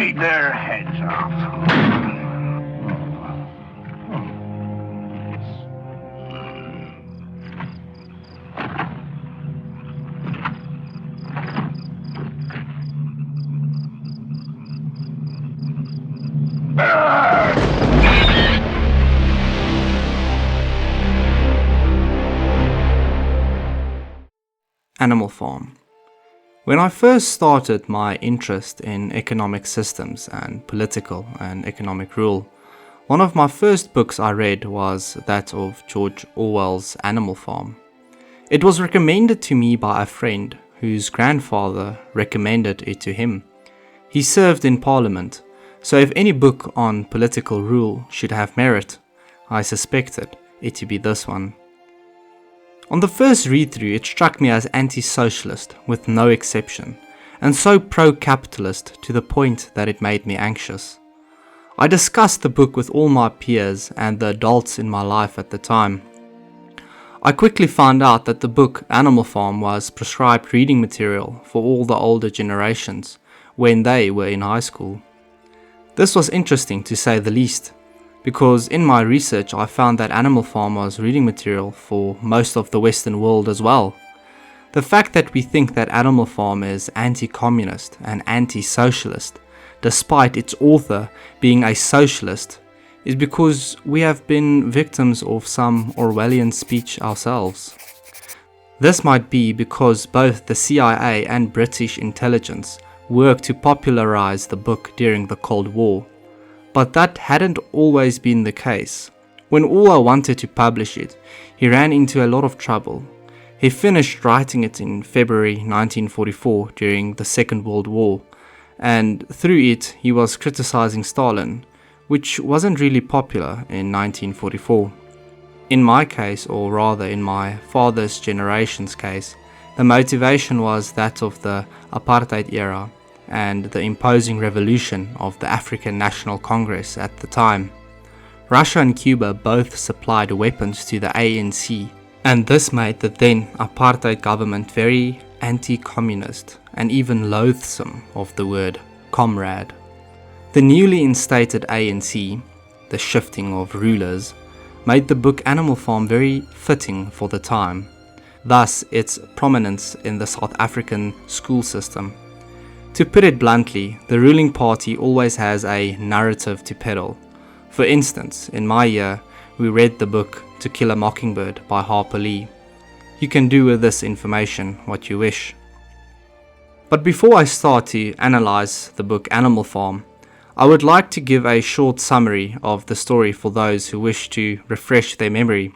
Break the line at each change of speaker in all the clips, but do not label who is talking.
bite their heads off.
Animal Farm. When I first started my interest in economic systems and political and economic rule, one of my first books I read was that of George Orwell's Animal Farm. It was recommended to me by a friend whose grandfather recommended it to him. He served in Parliament, so if any book on political rule should have merit, I suspected it to be this one. On the first read-through, it struck me as anti-socialist with no exception, and so pro-capitalist to the point that it made me anxious. I discussed the book with all my peers and the adults in my life at the time. I quickly found out that the book Animal Farm was prescribed reading material for all the older generations when they were in high school. This was interesting to say the least, because in my research I found that Animal Farm was reading material for most of the Western world as well. The fact that we think that Animal Farm is anti-communist and anti-socialist, despite its author being a socialist, is because we have been victims of some Orwellian speech ourselves. This might be because both the CIA and British intelligence worked to popularize the book during the Cold War. But that hadn't always been the case. When Orwell wanted to publish it, he ran into a lot of trouble. He finished writing it in February 1944 during the Second World War, and through it he was criticizing Stalin, which wasn't really popular in 1944. In my case, or rather in my father's generation's case, the motivation was that of the apartheid era and the imposing revolution of the African National Congress at the time. Russia and Cuba both supplied weapons to the ANC, and this made the then apartheid government very anti-communist and even loathsome of the word comrade. The newly instated ANC, the shifting of rulers, made the book Animal Farm very fitting for the time, thus its prominence in the South African school system. To put it bluntly, the ruling party always has a narrative to peddle. For instance, in my year, we read the book To Kill a Mockingbird by Harper Lee. You can do with this information what you wish. But before I start to analyze the book Animal Farm, I would like to give a short summary of the story for those who wish to refresh their memory.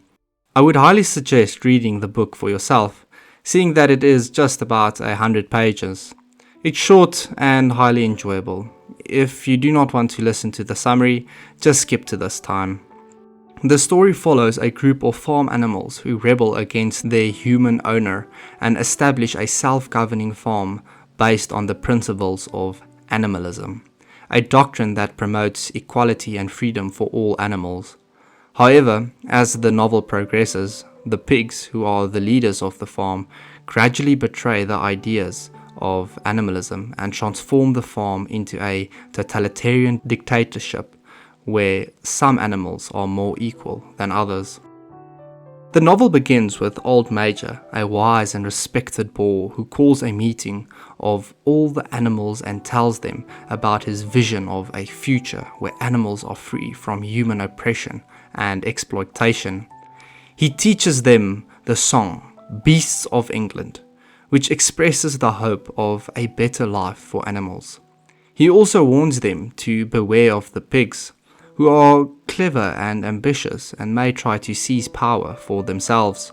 I would highly suggest reading the book for yourself, seeing that it is just about 100 pages. It's short and highly enjoyable. If you do not want to listen to the summary, just skip to this time. The story follows a group of farm animals who rebel against their human owner and establish a self-governing farm based on the principles of animalism, a doctrine that promotes equality and freedom for all animals. However, as the novel progresses, the pigs, who are the leaders of the farm, gradually betray the ideas of animalism and transform the farm into a totalitarian dictatorship where some animals are more equal than others. The novel begins with Old Major, a wise and respected boar who calls a meeting of all the animals and tells them about his vision of a future where animals are free from human oppression and exploitation. He teaches them the song Beasts of England, which expresses the hope of a better life for animals. He also warns them to beware of the pigs, who are clever and ambitious and may try to seize power for themselves.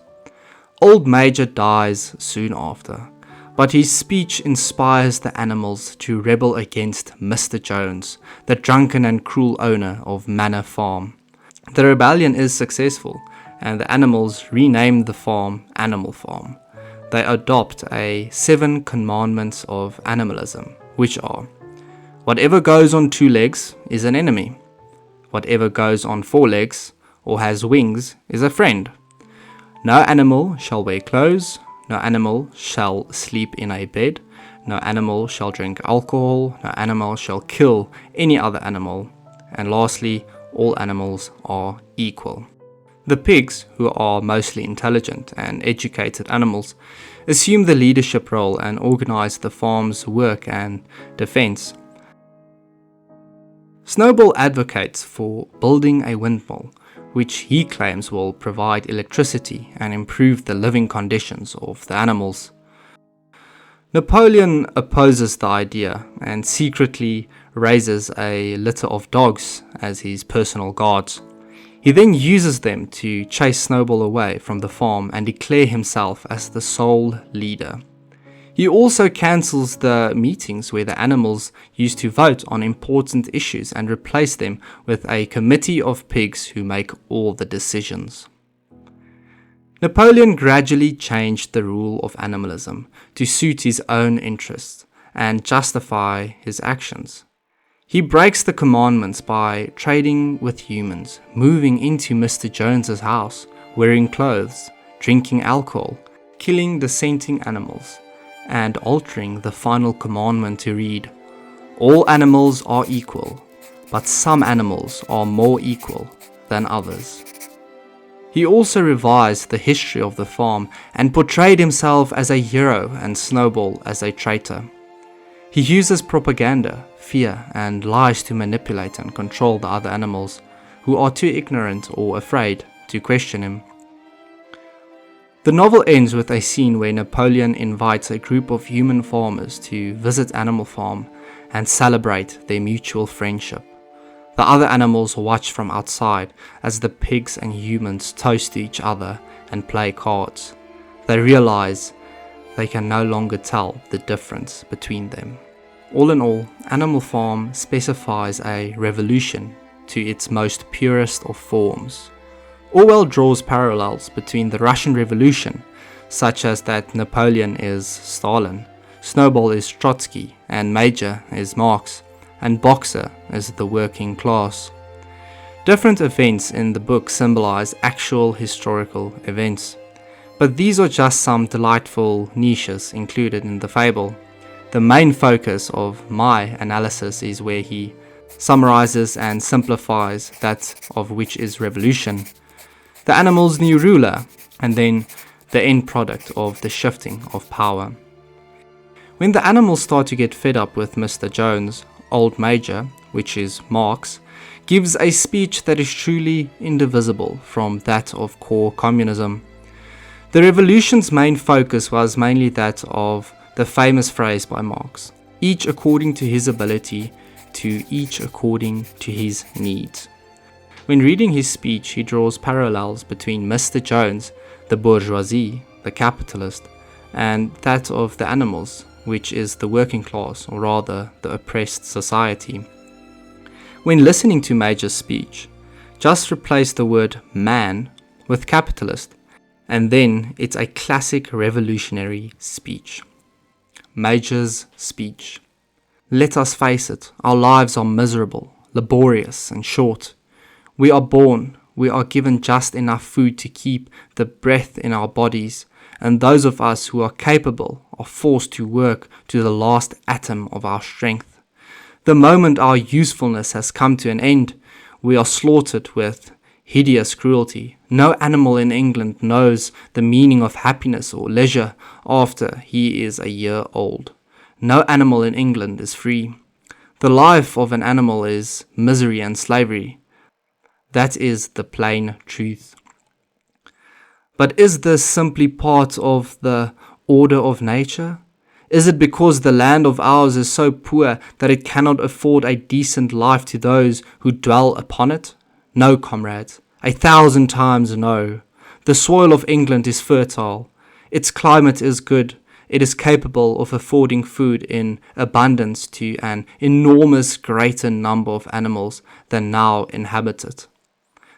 Old Major dies soon after, but his speech inspires the animals to rebel against Mr. Jones, the drunken and cruel owner of Manor Farm. The rebellion is successful, and the animals rename the farm Animal Farm. They adopt a 7 commandments of animalism, which are: whatever goes on 2 legs is an enemy. Whatever goes on 4 legs or has wings is a friend. No animal shall wear clothes. No animal shall sleep in a bed. No animal shall drink alcohol, no animal shall kill any other animal, and lastly, all animals are equal. The pigs, who are mostly intelligent and educated animals, assume the leadership role and organize the farm's work and defense. Snowball advocates for building a windmill, which he claims will provide electricity and improve the living conditions of the animals. Napoleon opposes the idea and secretly raises a litter of dogs as his personal guards. He then uses them to chase Snowball away from the farm and declare himself as the sole leader. He also cancels the meetings where the animals used to vote on important issues and replace them with a committee of pigs who make all the decisions. Napoleon gradually changed the rule of animalism to suit his own interests and justify his actions. He breaks the commandments by trading with humans, moving into Mr. Jones's house, wearing clothes, drinking alcohol, killing dissenting animals, and altering the final commandment to read, "All animals are equal, but some animals are more equal than others." He also revised the history of the farm and portrayed himself as a hero and Snowball as a traitor. He uses propaganda, fear, and lies to manipulate and control the other animals who are too ignorant or afraid to question him. The novel ends with a scene where Napoleon invites a group of human farmers to visit Animal Farm and celebrate their mutual friendship. The other animals watch from outside as the pigs and humans toast to each other and play cards. They realize they can no longer tell the difference between them. All in all, Animal Farm specifies a revolution to its most purest of forms. Orwell draws parallels between the Russian Revolution, such as that Napoleon is Stalin, Snowball is Trotsky, and Major is Marx, and Boxer is the working class. Different events in the book symbolize actual historical events, but these are just some delightful niches included in the fable. The main focus of my analysis is where he summarizes and simplifies that of which is revolution, the animal's new ruler, and then the end product of the shifting of power. When the animals start to get fed up with Mr. Jones, Old Major, which is Marx, gives a speech that is truly indivisible from that of core communism. The revolution's main focus was mainly that of the famous phrase by Marx, "Each according to his ability, to each according to his needs." When reading his speech, he draws parallels between Mr. Jones, the bourgeoisie, the capitalist, and that of the animals, which is the working class, or rather the oppressed society. When listening to Major's speech, just replace the word man with capitalist, and then it's a classic revolutionary speech. Major's speech. Let us face it, our lives are miserable, laborious, and short. We are born, we are given just enough food to keep the breath in our bodies, and those of us who are capable are forced to work to the last atom of our strength. The moment our usefulness has come to an end, we are slaughtered with hideous cruelty. No animal in England knows the meaning of happiness or leisure after he is a year old. No animal in England is free. The life of an animal is misery and slavery. That is the plain truth. But is this simply part of the order of nature? Is it because the land of ours is so poor that it cannot afford a decent life to those who dwell upon it? No, comrades, 1,000 times no. The soil of England is fertile. Its climate is good. It is capable of affording food in abundance to an enormous greater number of animals than now inhabit it.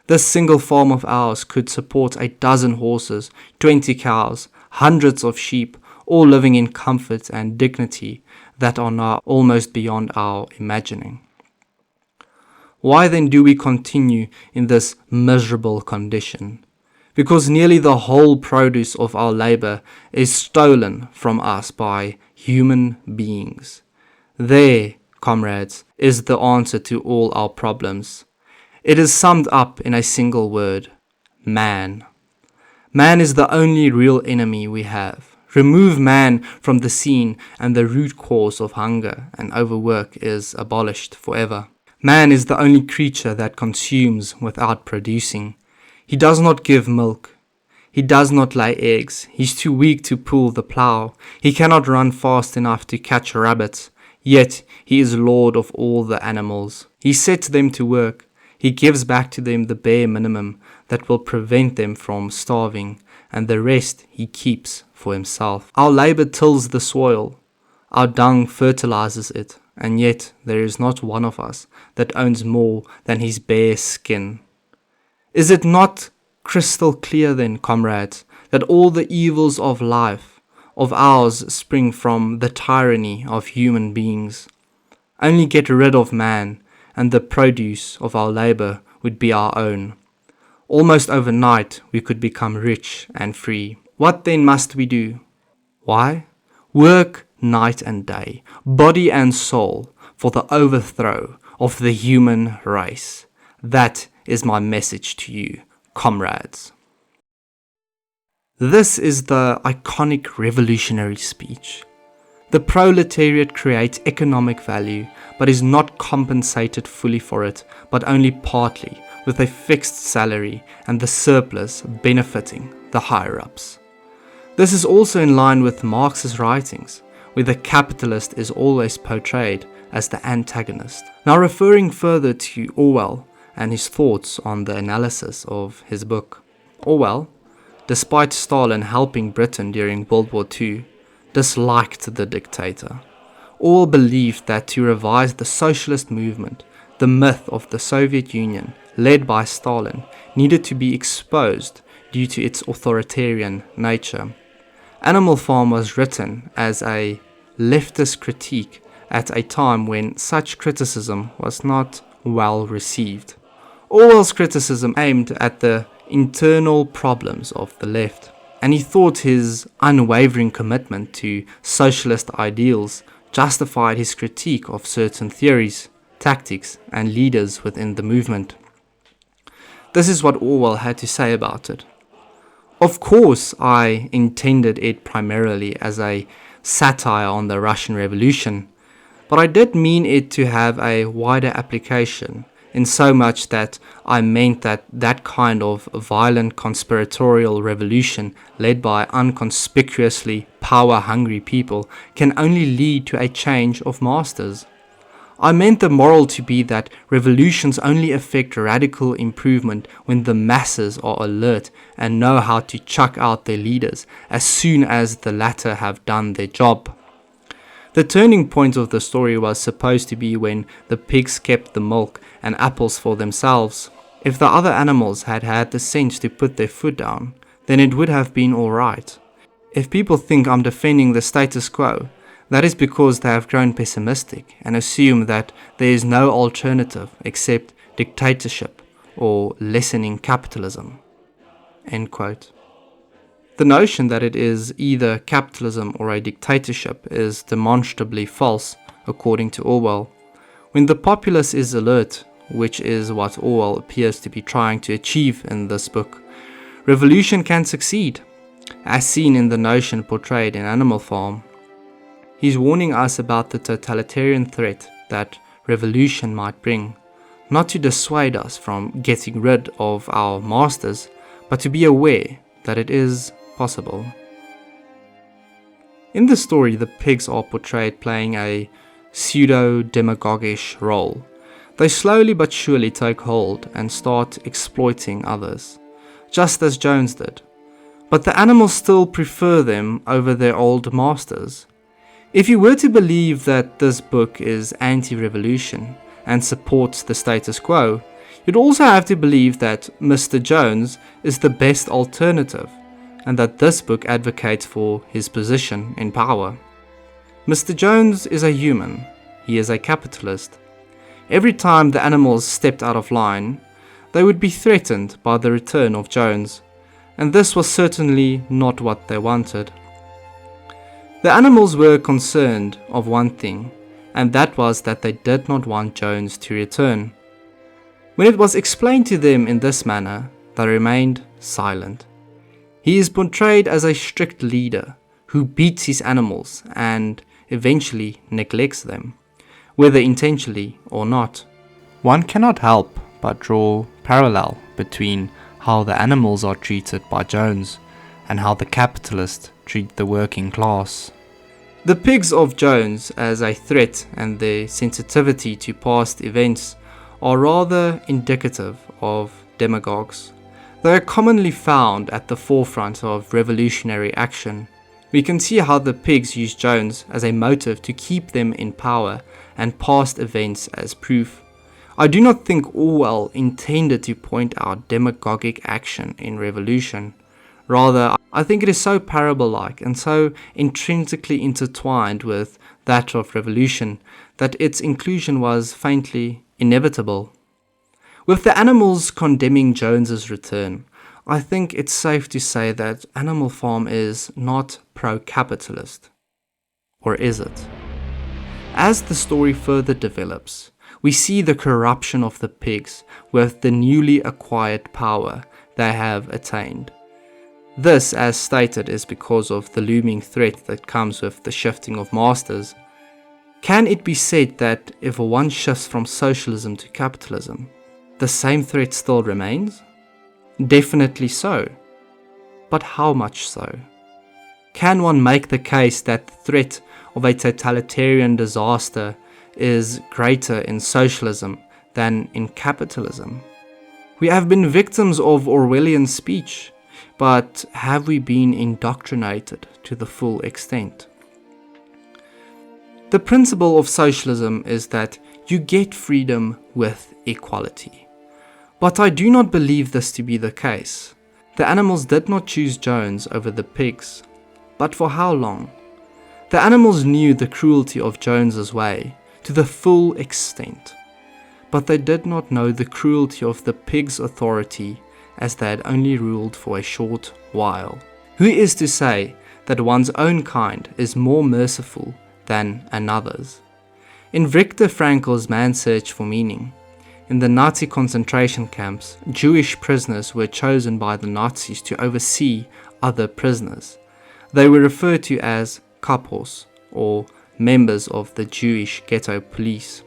This single farm of ours could support 12 horses, 20 cows, hundreds of sheep, all living in comfort and dignity that are now almost beyond our imagining. Why then do we continue in this miserable condition? Because nearly the whole produce of our labor is stolen from us by human beings. There, comrades, is the answer to all our problems. It is summed up in a single word: man. Man is the only real enemy we have. Remove man from the scene and the root cause of hunger and overwork is abolished forever. Man is the only creature that consumes without producing. He does not give milk. He does not lay eggs. He's too weak to pull the plough. He cannot run fast enough to catch rabbits. Yet he is lord of all the animals. He sets them to work. He gives back to them the bare minimum that will prevent them from starving, and the rest he keeps for himself. Our labor tills the soil. Our dung fertilizes it, and yet there is not one of us that owns more than his bare skin. Is it not crystal clear then, comrades, that all the evils of life, of ours, spring from the tyranny of human beings? Only get rid of man, and the produce of our labor would be our own. Almost overnight we could become rich and free. What then must we do? Why? Work night and day, body and soul, for the overthrow of the human race. That is my message to you, comrades. This is the iconic revolutionary speech. The proletariat creates economic value, but is not compensated fully for it, but only partly, with a fixed salary and the surplus benefiting the higher-ups. This is also in line with Marx's writings, where the capitalist is always portrayed as the antagonist. Now, referring further to Orwell and his thoughts on the analysis of his book. Orwell, despite Stalin helping Britain during World War II, disliked the dictator. Orwell believed that to revise the socialist movement, the myth of the Soviet Union, led by Stalin, needed to be exposed due to its authoritarian nature. Animal Farm was written as a leftist critique at a time when such criticism was not well received. Orwell's criticism aimed at the internal problems of the left, and he thought his unwavering commitment to socialist ideals justified his critique of certain theories, tactics, and leaders within the movement. This is what Orwell had to say about it. Of course, I intended it primarily as a satire on the Russian Revolution, but I did mean it to have a wider application, in so much that I meant that that kind of violent conspiratorial revolution led by unconspicuously power-hungry people can only lead to a change of masters. I meant the moral to be that revolutions only affect radical improvement when the masses are alert and know how to chuck out their leaders as soon as the latter have done their job. The turning point of the story was supposed to be when the pigs kept the milk and apples for themselves. If the other animals had had the sense to put their foot down, then it would have been alright. If people think I'm defending the status quo, that is because they have grown pessimistic and assume that there is no alternative except dictatorship or lessening capitalism. End quote. The notion that it is either capitalism or a dictatorship is demonstrably false, according to Orwell. When the populace is alert, which is what Orwell appears to be trying to achieve in this book, revolution can succeed, as seen in the notion portrayed in Animal Farm. He's warning us about the totalitarian threat that revolution might bring, not to dissuade us from getting rid of our masters, but to be aware that it is possible. In the story, the pigs are portrayed playing a pseudo-demagogish role. They slowly but surely take hold and start exploiting others, just as Jones did. But the animals still prefer them over their old masters. If you were to believe that this book is anti-revolution and supports the status quo, you'd also have to believe that Mr. Jones is the best alternative, and that this book advocates for his position in power. Mr. Jones is a human. He is a capitalist. Every time the animals stepped out of line, they would be threatened by the return of Jones, and this was certainly not what they wanted. The animals were concerned of one thing, and that was that they did not want Jones to return. When it was explained to them in this manner, they remained silent. He is portrayed as a strict leader who beats his animals and eventually neglects them, whether intentionally or not. One cannot help but draw parallel between how the animals are treated by Jones and how the capitalists treat the working class. The pigs of Jones as a threat and their sensitivity to past events are rather indicative of demagogues. They are commonly found at the forefront of revolutionary action. We can see how the pigs use Jones as a motive to keep them in power and past events as proof. I do not think Orwell intended to point out demagogic action in revolution. Rather, I think it is so parable-like and so intrinsically intertwined with that of revolution that its inclusion was faintly inevitable. With the animals condemning Jones's return, I think it's safe to say that Animal Farm is not pro-capitalist. Or is it? As the story further develops, we see the corruption of the pigs with the newly acquired power they have attained. This, as stated, is because of the looming threat that comes with the shifting of masters. Can it be said that if one shifts from socialism to capitalism, the same threat still remains? Definitely so. But how much so? Can one make the case that the threat of a totalitarian disaster is greater in socialism than in capitalism? We have been victims of Orwellian speech, but have we been indoctrinated to the full extent? The principle of socialism is that you get freedom with equality. But I do not believe this to be the case. The animals did not choose Jones over the pigs. But for how long? The animals knew the cruelty of Jones's way to the full extent, but they did not know the cruelty of the pig's authority, as they had only ruled for a short while. Who is to say that one's own kind is more merciful than another's? In Viktor Frankl's Man's Search for Meaning, in the Nazi concentration camps, Jewish prisoners were chosen by the Nazis to oversee other prisoners. They were referred to as kapos, or members of the Jewish ghetto police.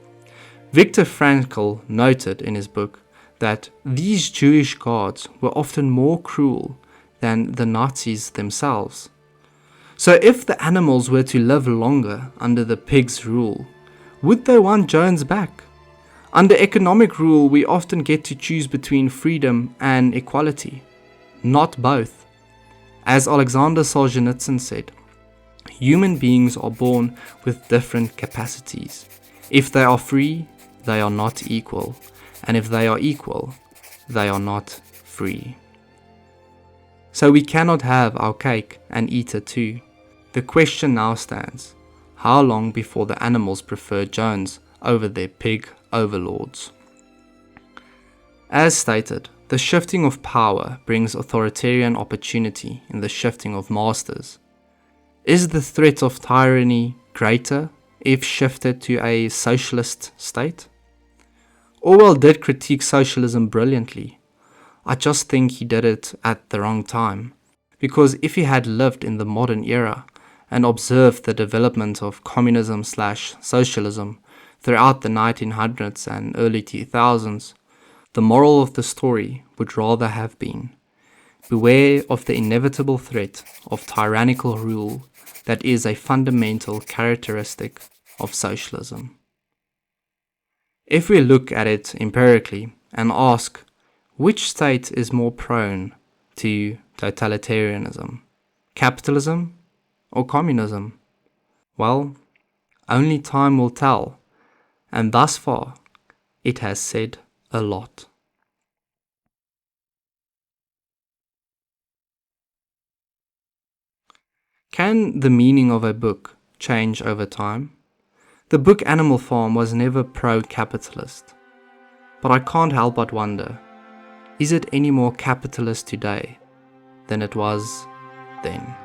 Viktor Frankl noted in his book that these Jewish guards were often more cruel than the Nazis themselves. So if the animals were to live longer under the pigs' rule, would they want Jones back? Under economic rule, we often get to choose between freedom and equality, not both. As Alexander Solzhenitsyn said, human beings are born with different capacities. If they are free, they are not equal, and if they are equal, they are not free. So we cannot have our cake and eat it too. The question now stands, how long before the animals prefer Jones over their pig overlords? As stated, the shifting of power brings authoritarian opportunity in the shifting of masters. Is the threat of tyranny greater if shifted to a socialist state? Orwell did critique socialism brilliantly. I just think he did it at the wrong time, because if he had lived in the modern era and observed the development of communism/socialism throughout the 1900s and early 2000s, the moral of the story would rather have been, beware of the inevitable threat of tyrannical rule that is a fundamental characteristic of socialism. If we look at it empirically and ask, which state is more prone to totalitarianism, capitalism or communism? Well, only time will tell, and thus far it has said a lot. Can the meaning of a book change over time? The book Animal Farm was never pro-capitalist, but I can't help but wonder, is it any more capitalist today than it was then?